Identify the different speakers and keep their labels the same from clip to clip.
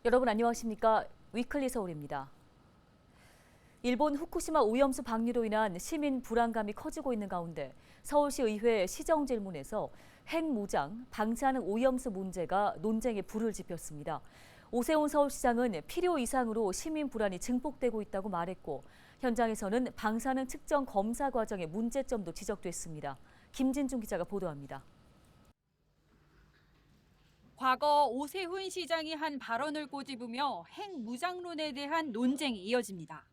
Speaker 1: 여러분 안녕하십니까? 위클리 서울입니다. 일본 후쿠시마 오염수 방류로 인한 시민 불안감이 커지고 있는 가운데 서울시 의회 시정질문에서 핵무장, 방사능 오염수 문제가 논쟁의 불을 지폈습니다. 오세훈 서울시장은 필요 이상으로 시민 불안이 증폭되고 있다고 말했고 현장에서는 방사능 측정 검사 과정의 문제점도 지적됐습니다. 김진중 기자가 보도합니다.
Speaker 2: 과거 오세훈 시장이 한 발언을 꼬집으며 핵무장론에 대한 논쟁이 이어집니다.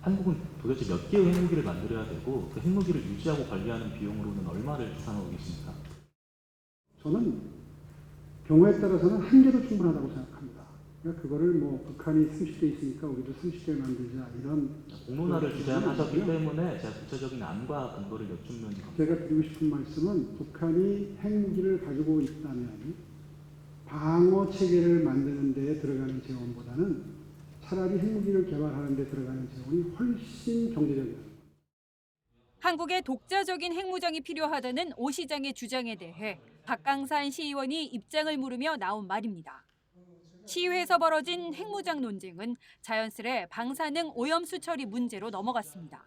Speaker 3: 한국은 도대체 몇 개의 핵무기를 만들어야 되고 그 핵무기를 유지하고 관리하는 비용으로는 얼마를 계산하고 계십니까?
Speaker 4: 저는 경우에 따라서는 한 개도 충분하다고 생각합니다. 그러니까 그거를 뭐 북한이 30개 있으니까 우리도 30개 만들자 이런
Speaker 3: 공론화를 주장하셨기 때문에 제가 구체적인 안과 근거를 여쭙는 겁니다.
Speaker 4: 제가 드리고 싶은 말씀은 북한이 핵무기를 가지고 있다면 방어 체계를 만드는 데 들어가는 재원보다는 차라리 핵무기를 개발하는 데 들어가는 재원이 훨씬 경제적이다.
Speaker 2: 한국의 독자적인 핵무장이 필요하다는 오 시장의 주장에 대해 박강산 시의원이 입장을 물으며 나온 말입니다. 시의회에서 벌어진 핵무장 논쟁은 자연스레 방사능 오염수 처리 문제로 넘어갔습니다.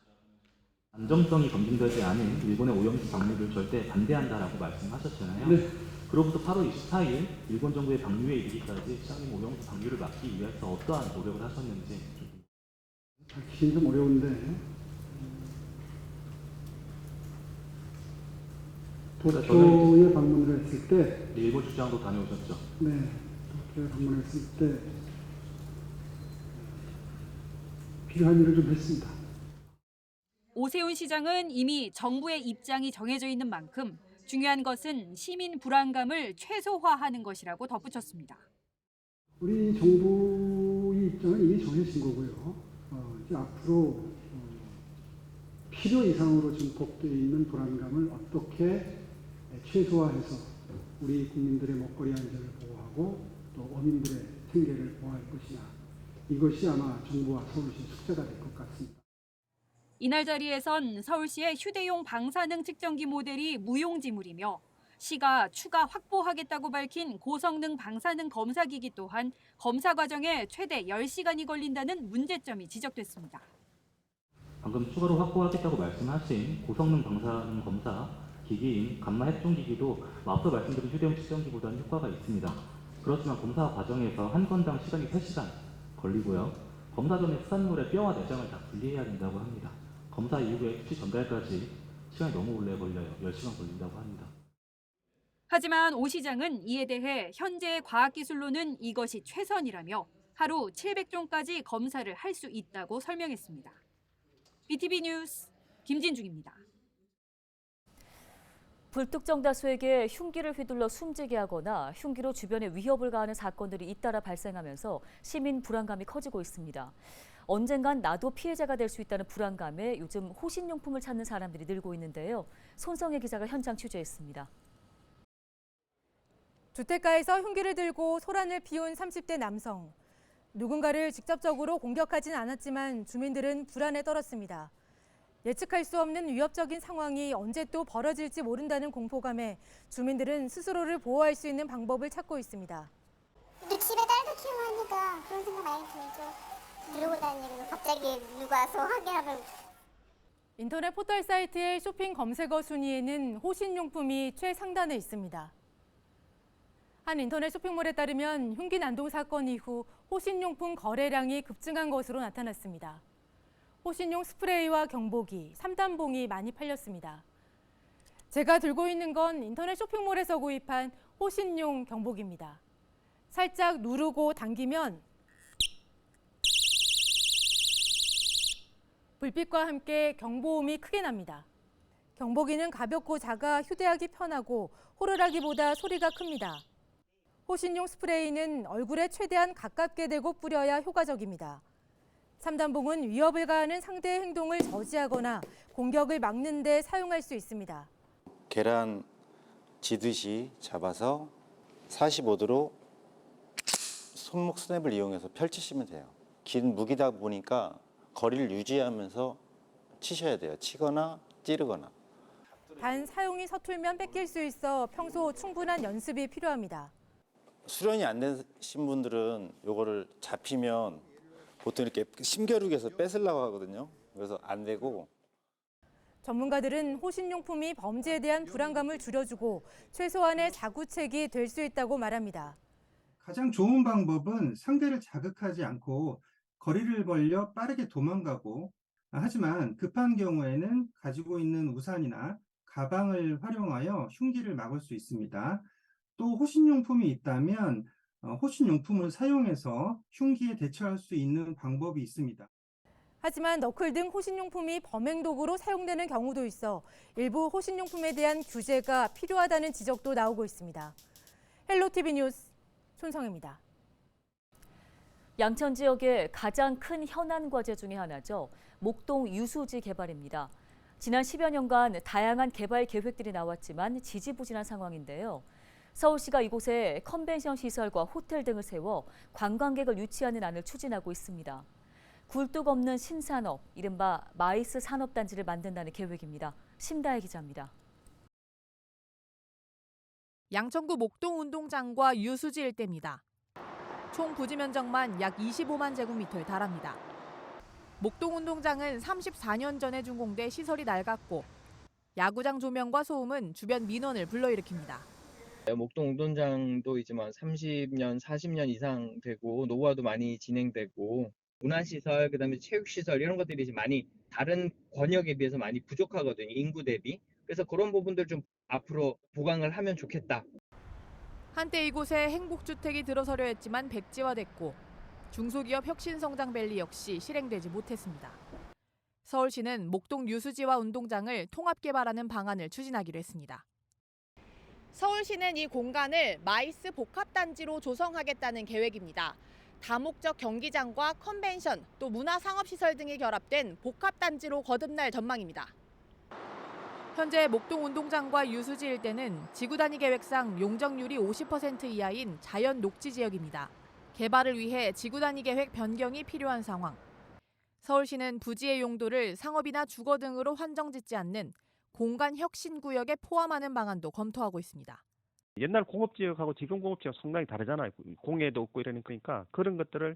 Speaker 3: 안정성이 검증되지 않은 일본의 오염수 방류를 절대 반대한다라고 말씀하셨잖아요. 네. 그로부터 8월 24일 일본 정부의 방류에 이르기까지 시장님 오염수 방류를 막기 위해서 어떠한 노력을 하셨는지
Speaker 4: 밝히긴 좀 어려운데 도쿄에 방문을 했을 때
Speaker 3: 일본 출장도 다녀오셨죠?
Speaker 4: 네, 도쿄에 방문했을 때 필요한 일을 좀 했습니다.
Speaker 2: 오세훈 시장은 이미 정부의 입장이 정해져 있는 만큼 중요한 것은 시민 불안감을 최소화하는 것이라고 덧붙였습니다.
Speaker 4: 우리 정부의 입장은 이미 정해진 거고요. 이제 앞으로 필요 이상으로 증폭되어 있는 불안감을 어떻게 최소화해서 우리 국민들의 먹거리 안전을 보호하고 또 어민들의 생계를 보호할 것이냐. 이것이 아마 정부와 서울시의 숙제가 될 것 같습니다.
Speaker 2: 이날 자리에선 서울시의 휴대용 방사능 측정기 모델이 무용지물이며 시가 추가 확보하겠다고 밝힌 고성능 방사능 검사기기 또한 검사 과정에 최대 10시간이 걸린다는 문제점이 지적됐습니다.
Speaker 3: 방금 추가로 확보하겠다고 말씀하신 고성능 방사능 검사 기기인 감마 핵종 기기도 앞서 말씀드린 휴대용 측정기보다는 효과가 있습니다. 그렇지만 검사 과정에서 한 건당 시간이 3시간 걸리고요. 검사 전에 수산물의 뼈와 내장을 다 분리해야 된다고 합니다. 검사 이후에 수치 전달까지 시간이 너무 오래 걸려요. 10시간 걸린다고 합니다.
Speaker 2: 하지만 오 시장은 이에 대해 현재의 과학기술로는 이것이 최선이라며 하루 700종까지 검사를 할 수 있다고 설명했습니다. BTV 뉴스 김진중입니다.
Speaker 1: 불특정 다수에게 흉기를 휘둘러 숨지게 하거나 흉기로 주변에 위협을 가하는 사건들이 잇따라 발생하면서 시민 불안감이 커지고 있습니다. 언젠간 나도 피해자가 될 수 있다는 불안감에 요즘 호신용품을 찾는 사람들이 늘고 있는데요. 손성혜 기자가 현장 취재했습니다.
Speaker 5: 주택가에서 흉기를 들고 소란을 피운 30대 남성. 누군가를 직접적으로 공격하진 않았지만 주민들은 불안에 떨었습니다. 예측할 수 없는 위협적인 상황이 언제 또 벌어질지 모른다는 공포감에 주민들은 스스로를 보호할 수 있는 방법을 찾고 있습니다.
Speaker 6: 근데 집에 딸도 키우고 하니까 그런 생각 많이 들죠. 이러고 다니고 갑자기 누가 와서 확인하면.
Speaker 5: 인터넷 포털 사이트의 쇼핑 검색어 순위에는 호신용품이 최상단에 있습니다. 한 인터넷 쇼핑몰에 따르면 흉기 난동 사건 이후 호신용품 거래량이 급증한 것으로 나타났습니다. 호신용 스프레이와 경보기, 3단봉이 많이 팔렸습니다. 제가 들고 있는 건 인터넷 쇼핑몰에서 구입한 호신용 경보기입니다. 살짝 누르고 당기면 불빛과 함께 경보음이 크게 납니다. 경보기는 가볍고 작아 휴대하기 편하고 호루라기보다 소리가 큽니다. 호신용 스프레이는 얼굴에 최대한 가깝게 대고 뿌려야 효과적입니다. 3단봉은 위협을 가하는 상대의 행동을 저지하거나 공격을 막는 데 사용할 수 있습니다.
Speaker 7: 계란 지듯이 잡아서 45도로 손목 스냅을 이용해서 펼치시면 돼요. 긴 무기다 보니까 거리를 유지하면서 치셔야 돼요. 치거나 찌르거나.
Speaker 5: 단 사용이 서툴면 뺏길 수 있어 평소 충분한 연습이 필요합니다.
Speaker 7: 수련이 안 되신 분들은 요거를 잡히면 보통 이렇게 심겨루기해서 뺏으려고 하거든요. 그래서 안 되고.
Speaker 5: 전문가들은 호신용품이 범죄에 대한 불안감을 줄여주고 최소한의 자구책이 될 수 있다고 말합니다.
Speaker 8: 가장 좋은 방법은 상대를 자극하지 않고 거리를 벌려 빠르게 도망가고, 하지만 급한 경우에는 가지고 있는 우산이나 가방을 활용하여 흉기를 막을 수 있습니다. 또 호신용품이 있다면 호신용품을 사용해서 흉기에 대처할 수 있는 방법이 있습니다.
Speaker 5: 하지만 너클 등 호신용품이 범행 도구로 사용되는 경우도 있어 일부 호신용품에 대한 규제가 필요하다는 지적도 나오고 있습니다. 헬로티비 뉴스 손성입니다.
Speaker 1: 양천 지역의 가장 큰 현안 과제 중에 하나죠. 목동 유수지 개발입니다. 지난 10여 년간 다양한 개발 계획들이 나왔지만 지지부진한 상황인데요. 서울시가 이곳에 컨벤션 시설과 호텔 등을 세워 관광객을 유치하는 안을 추진하고 있습니다. 굴뚝 없는 신산업, 이른바 마이스 산업단지를 만든다는 계획입니다. 심다혜 기자입니다.
Speaker 9: 양천구 목동 운동장과 유수지 일대입니다. 총 부지 면적만 약 25만 제곱미터에 달합니다. 목동 운동장은 34년 전에 준공돼 시설이 낡았고 야구장 조명과 소음은 주변 민원을 불러일으킵니다.
Speaker 10: 목동 운동장도 이제만 30년, 40년 이상 되고 노후화도 많이 진행되고 문화시설, 그다음에 체육시설 이런 것들이 이제 많이 다른 권역에 비해서 많이 부족하거든요. 인구 대비. 그래서 그런 부분들 좀 앞으로 보강을 하면 좋겠다.
Speaker 9: 한때 이곳에 행복주택이 들어서려 했지만 백지화됐고 중소기업 혁신성장밸리 역시 실행되지 못했습니다. 서울시는 목동 유수지와 운동장을 통합개발하는 방안을 추진하기로 했습니다. 서울시는 이 공간을 마이스 복합단지로 조성하겠다는 계획입니다. 다목적 경기장과 컨벤션, 또 문화상업시설 등이 결합된 복합단지로 거듭날 전망입니다. 현재 목동 운동장과 유수지 일대는 지구단위 계획상 용적률이 50% 이하인 자연 녹지 지역입니다. 개발을 위해 지구단위 계획 변경이 필요한 상황. 서울시는 부지의 용도를 상업이나 주거 등으로 한정짓지 않는 공간 혁신 구역에 포함하는 방안도 검토하고 있습니다.
Speaker 11: 옛날 공업지역하고 지금 공업지역 상당히 다르잖아요. 공해도 없고 이러니까 그런 것들을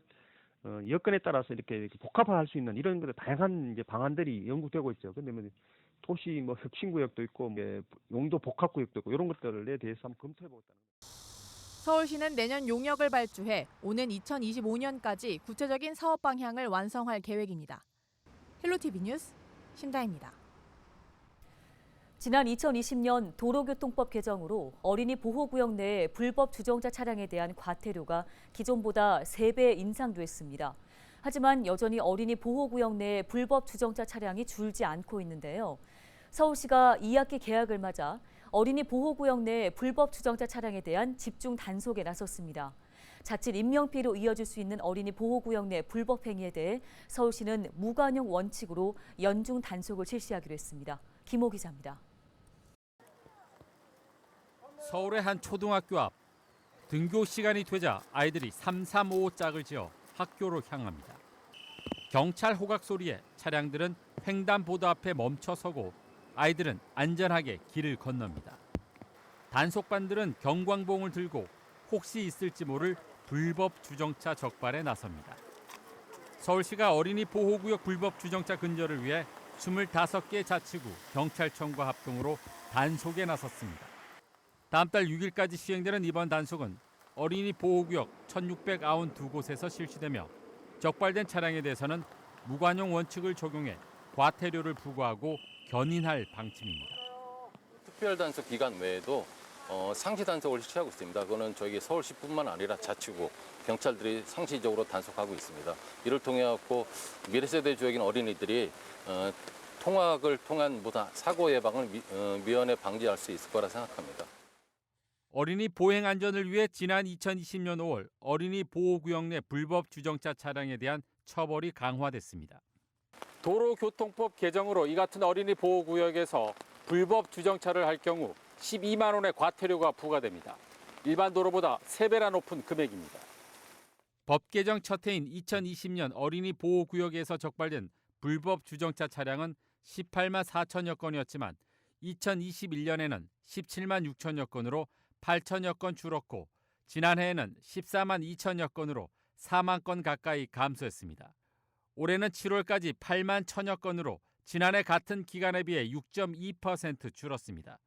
Speaker 11: 여건에 따라서 이렇게 복합화할 수 있는 이런 다양한 이제 방안들이 연구되고 있죠. 근데 도시 혁신구역도 있고 용도 복합구역도 있고 이런 것들에 대해서 한번 검토해보겠다는 거예요.
Speaker 9: 서울시는 내년 용역을 발주해 오는 2025년까지 구체적인 사업 방향을 완성할 계획입니다. 헬로티비 뉴스 심다혜입니다.
Speaker 1: 지난 2020년 도로교통법 개정으로 어린이 보호구역 내의 불법 주정차 차량에 대한 과태료가 기존보다 3배 인상됐습니다. 하지만 여전히 어린이 보호구역 내의 불법 주정차 차량이 줄지 않고 있는데요. 서울시가 2학기 개학을 맞아 어린이 보호구역 내 불법 주정차 차량에 대한 집중 단속에 나섰습니다. 자칫 인명피해로 이어질 수 있는 어린이 보호구역 내 불법 행위에 대해 서울시는 무관용 원칙으로 연중 단속을 실시하기로 했습니다. 김호 기자입니다.
Speaker 12: 서울의 한 초등학교 앞 등교 시간이 되자 아이들이 335 짝을 지어 학교로 향합니다. 경찰 호각 소리에 차량들은 횡단보도 앞에 멈춰서고 아이들은 안전하게 길을 건넙니다. 단속반들은 경광봉을 들고 혹시 있을지 모를 불법 주정차 적발에 나섭니다. 서울시가 어린이 보호구역 불법 주정차 근절을 위해 25개 자치구 경찰청과 합동으로 단속에 나섰습니다. 다음 달 6일까지 시행되는 이번 단속은 어린이 보호구역 1,692곳에서 실시되며 적발된 차량에 대해서는 무관용 원칙을 적용해 과태료를 부과하고 견인할 방침입니다.
Speaker 13: 특별 단속 기간 외에도 상시 단속을 실시하고 있습니다. 그거는 저희 서울시뿐만 아니라 자치구, 경찰들이 상시적으로 단속하고 있습니다. 이를 통해 갖고 미래 세대 주역인 어린이들이 통학을 통한 사고 예방을 미연에 방지할 수 있을 거라 생각합니다.
Speaker 12: 어린이 보행 안전을 위해 지난 2020년 5월 어린이 보호구역 내 불법 주정차 차량에 대한 처벌이 강화됐습니다. 도로교통법 개정으로 이 같은 어린이 보호구역에서 불법 주정차를 할 경우 12만 원의 과태료가 부과됩니다. 일반 도로보다 3배나 높은 금액입니다. 법 개정 첫 해인 2020년 어린이 보호구역에서 적발된 불법 주정차 차량은 18만 4천여 건이었지만 2021년에는 17만 6천여 건으로 8천여 건 줄었고 지난해에는 14만 2천여 건으로 4만 건 가까이 감소했습니다. 올해는 7월까지 8만 1천여 건으로 지난해 같은 기간에 비해 6.2% 줄었습니다.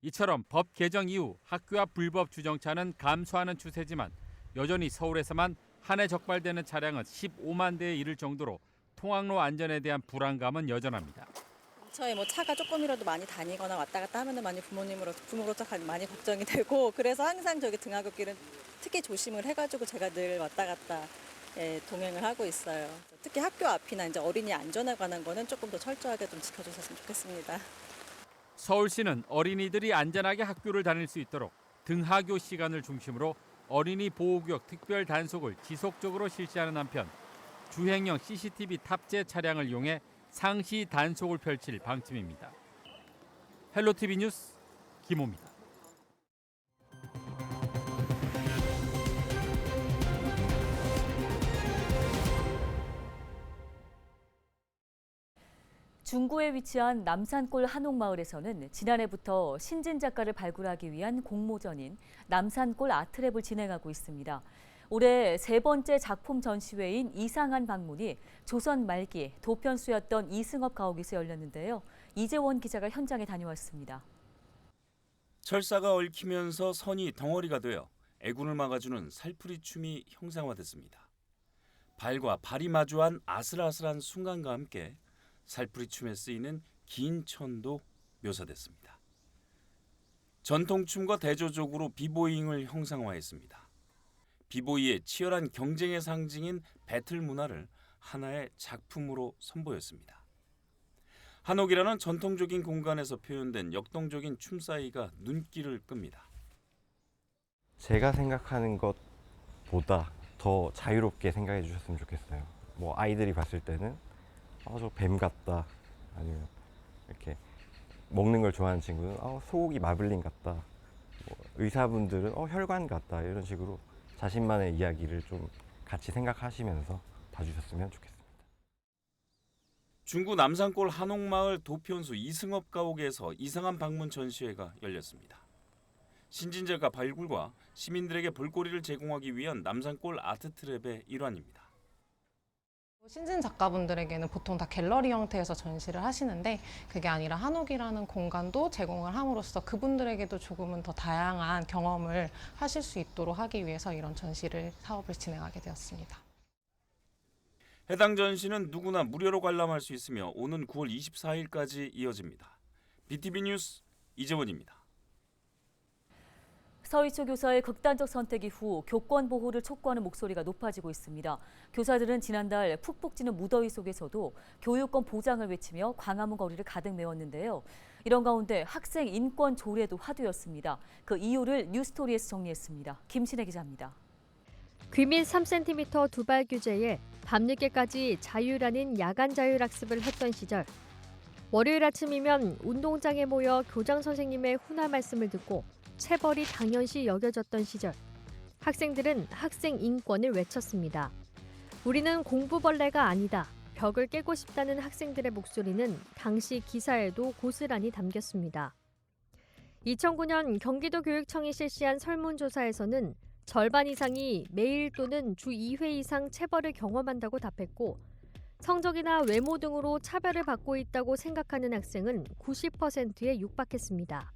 Speaker 12: 이처럼 법 개정 이후 학교 앞 불법 주정차는 감소하는 추세지만 여전히 서울에서만 한 해 적발되는 차량은 15만 대에 이를 정도로 통학로 안전에 대한 불안감은 여전합니다.
Speaker 14: 근처에 뭐 차가 조금이라도 많이 다니거나 왔다 갔다 하면은 많이 부모로부터 많이 걱정이 되고, 그래서 항상 저기 등하굣길은 특히 조심을 해가지고 제가 늘 왔다 갔다 동행을 하고 있어요. 특히 학교 앞이나 이제 어린이 안전에 관한 거는 조금 더 철저하게 좀 지켜주셨으면 좋겠습니다.
Speaker 12: 서울시는 어린이들이 안전하게 학교를 다닐 수 있도록 등하교 시간을 중심으로 어린이 보호구역 특별 단속을 지속적으로 실시하는 한편 주행형 CCTV 탑재 차량을 이용해 상시 단속을 펼칠 방침입니다. 헬로티비 뉴스 김호입니다.
Speaker 1: 중구에 위치한 남산골 한옥마을에서는 지난해부터 신진 작가를 발굴하기 위한 공모전인 남산골 아트랩을 진행하고 있습니다. 올해 세 번째 작품 전시회인 이상한 방문이 조선 말기 도편수였던 이승업 가옥에서 열렸는데요. 이재원 기자가 현장에 다녀왔습니다.
Speaker 15: 철사가 얽히면서 선이 덩어리가 되어 애군을 막아주는 살풀이춤이 형상화됐습니다. 발과 발이 마주한 아슬아슬한 순간과 함께 살풀이춤에 쓰이는 긴 천도 묘사됐습니다. 전통춤과 대조적으로 비보잉을 형상화했습니다. 비보이의 치열한 경쟁의 상징인 배틀 문화를 하나의 작품으로 선보였습니다. 한옥이라는 전통적인 공간에서 표현된 역동적인 춤사위가 눈길을 끕니다.
Speaker 16: 제가 생각하는 것보다 더 자유롭게 생각해 주셨으면 좋겠어요. 뭐 아이들이 봤을 때는 저 뱀 같다, 아니면 이렇게 먹는 걸 좋아하는 친구는 소고기 마블링 같다, 뭐 의사분들은 혈관 같다, 이런 식으로 자신만의 이야기를 좀 같이 생각하시면서 봐주셨으면 좋겠습니다.
Speaker 15: 중구 남산골 한옥마을 도편수 이승업 가옥에서 이상한 방문 전시회가 열렸습니다. 신진작가 발굴과 시민들에게 볼거리를 제공하기 위한 남산골 아트트랩의 일환입니다.
Speaker 17: 신진 작가분들에게는 보통 다 갤러리 형태에서 전시를 하시는데, 그게 아니라 한옥이라는 공간도 제공을 함으로써 그분들에게도 조금은 더 다양한 경험을 하실 수 있도록 하기 위해서 이런 사업을 진행하게 되었습니다.
Speaker 15: 해당 전시는 누구나 무료로 관람할 수 있으며 오는 9월 24일까지 이어집니다. BTV 뉴스 이재원입니다.
Speaker 1: 서희초 교사의 극단적 선택 이후 교권 보호를 촉구하는 목소리가 높아지고 있습니다. 교사들은 지난달 푹 북지는 무더위 속에서도 교육권 보장을 외치며 광화문 거리를 가득 메웠는데요. 이런 가운데 학생 인권 조례도 화두였습니다. 그 이유를 뉴스토리에서 정리했습니다. 김신혜 기자입니다.
Speaker 18: 귀밑 3cm 두발 규제에 밤늦게까지 자율 아닌 야간 자율학습을 했던 시절. 월요일 아침이면 운동장에 모여 교장 선생님의 훈화 말씀을 듣고 체벌이 당연시 여겨졌던 시절. 학생들은 학생 인권을 외쳤습니다. 우리는 공부벌레가 아니다. 벽을 깨고 싶다는 학생들의 목소리는 당시 기사에도 고스란히 담겼습니다. 2009년 경기도 교육청이 실시한 설문조사에서는 절반 이상이 매일 또는 주 2회 이상 체벌을 경험한다고 답했고, 성적이나 외모 등으로 차별을 받고 있다고 생각하는 학생은 90%에 육박했습니다.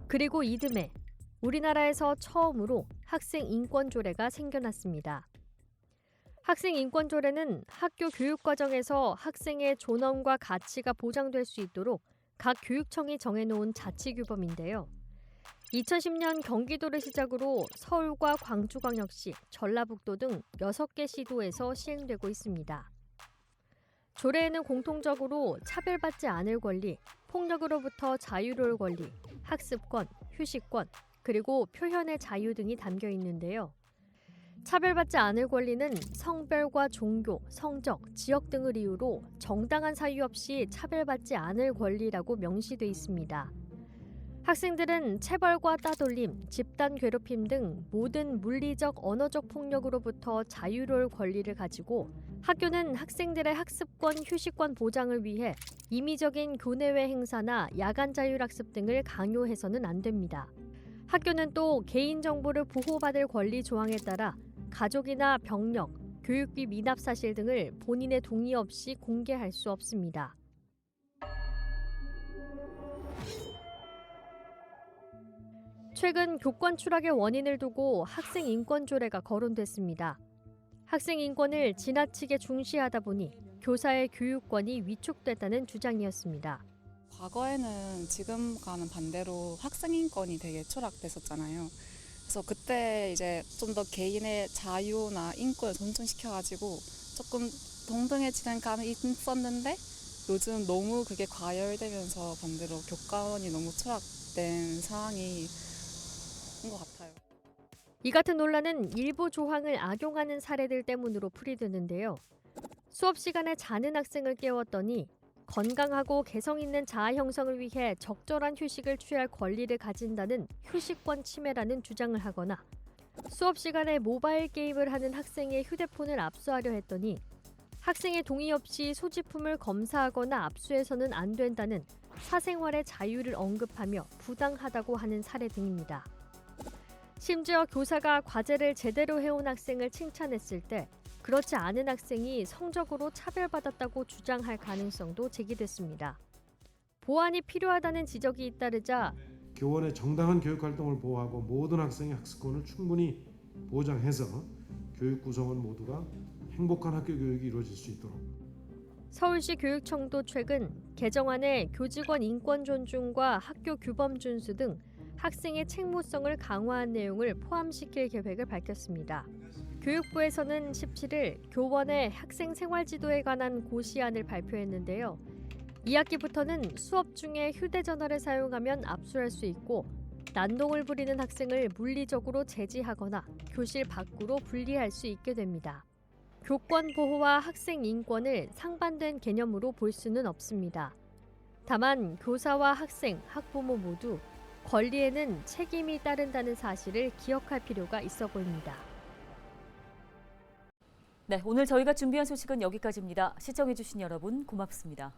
Speaker 18: 그리고 이듬해 우리나라에서 처음으로 학생 인권 조례가 생겨났습니다. 학생 인권 조례는 학교 교육 과정에서 학생의 존엄과 가치가 보장될 수 있도록 각 교육청이 정해놓은 자치규범인데요. 2010년 경기도를 시작으로 서울과 광주광역시, 전라북도 등 6개 시도에서 시행되고 있습니다. 조례에는 공통적으로 차별받지 않을 권리, 폭력으로부터 자유로울 권리, 학습권, 휴식권, 그리고 표현의 자유 등이 담겨 있는데요. 차별받지 않을 권리는 성별과 종교, 성적, 지역 등을 이유로 정당한 사유 없이 차별받지 않을 권리라고 명시돼 있습니다. 학생들은 체벌과 따돌림, 집단 괴롭힘 등 모든 물리적, 언어적 폭력으로부터 자유로울 권리를 가지고 학교는 학생들의 학습권, 휴식권 보장을 위해 임의적인 교내외 행사나 야간 자율학습 등을 강요해서는 안 됩니다. 학교는 또 개인정보를 보호받을 권리 조항에 따라 가족이나 병력, 교육비 미납 사실 등을 본인의 동의 없이 공개할 수 없습니다. 최근 교권 추락의 원인을 두고 학생 인권 조례가 거론됐습니다. 학생 인권을 지나치게 중시하다 보니 교사의 교육권이 위축됐다는 주장이었습니다.
Speaker 19: 과거에는 지금과는 반대로 학생 인권이 되게 추락됐었잖아요. 그래서 그때 이제 좀 더 개인의 자유나 인권을 존중시켜가지고 조금 동등해지는 감이 있었는데 요즘 너무 그게 과열되면서 반대로 교권이 너무 추락된 상황이 인 것 같아요.
Speaker 18: 이 같은 논란은 일부 조항을 악용하는 사례들 때문으로 풀이되는데요. 수업 시간에 자는 학생을 깨웠더니 건강하고 개성 있는 자아 형성을 위해 적절한 휴식을 취할 권리를 가진다는 휴식권 침해라는 주장을 하거나 수업 시간에 모바일 게임을 하는 학생의 휴대폰을 압수하려 했더니 학생의 동의 없이 소지품을 검사하거나 압수해서는 안 된다는 사생활의 자유를 언급하며 부당하다고 하는 사례 등입니다. 심지어 교사가 과제를 제대로 해온 학생을 칭찬했을 때 그렇지 않은 학생이 성적으로 차별받았다고 주장할 가능성도 제기됐습니다. 보완이 필요하다는 지적이 잇따르자
Speaker 20: 교원의 정당한 교육활동을 보호하고 모든 학생의 학습권을 충분히 보장해서 교육 구성원 모두가 행복한 학교 교육이 이루어질 수 있도록
Speaker 18: 서울시 교육청도 최근 개정안에 교직원 인권 존중과 학교 규범 준수 등 학생의 책무성을 강화한 내용을 포함시킬 계획을 밝혔습니다. 교육부에서는 17일 교원의 학생 생활지도에 관한 고시안을 발표했는데요. 2학기부터는 수업 중에 휴대전화를 사용하면 압수할 수 있고 난동을 부리는 학생을 물리적으로 제지하거나 교실 밖으로 분리할 수 있게 됩니다. 교권 보호와 학생 인권을 상반된 개념으로 볼 수는 없습니다. 다만 교사와 학생, 학부모 모두 권리에는 책임이 따른다는 사실을 기억할 필요가 있어 보입니다.
Speaker 1: 네, 오늘 저희가 준비한 소식은 여기까지입니다. 시청해주신 여러분 고맙습니다.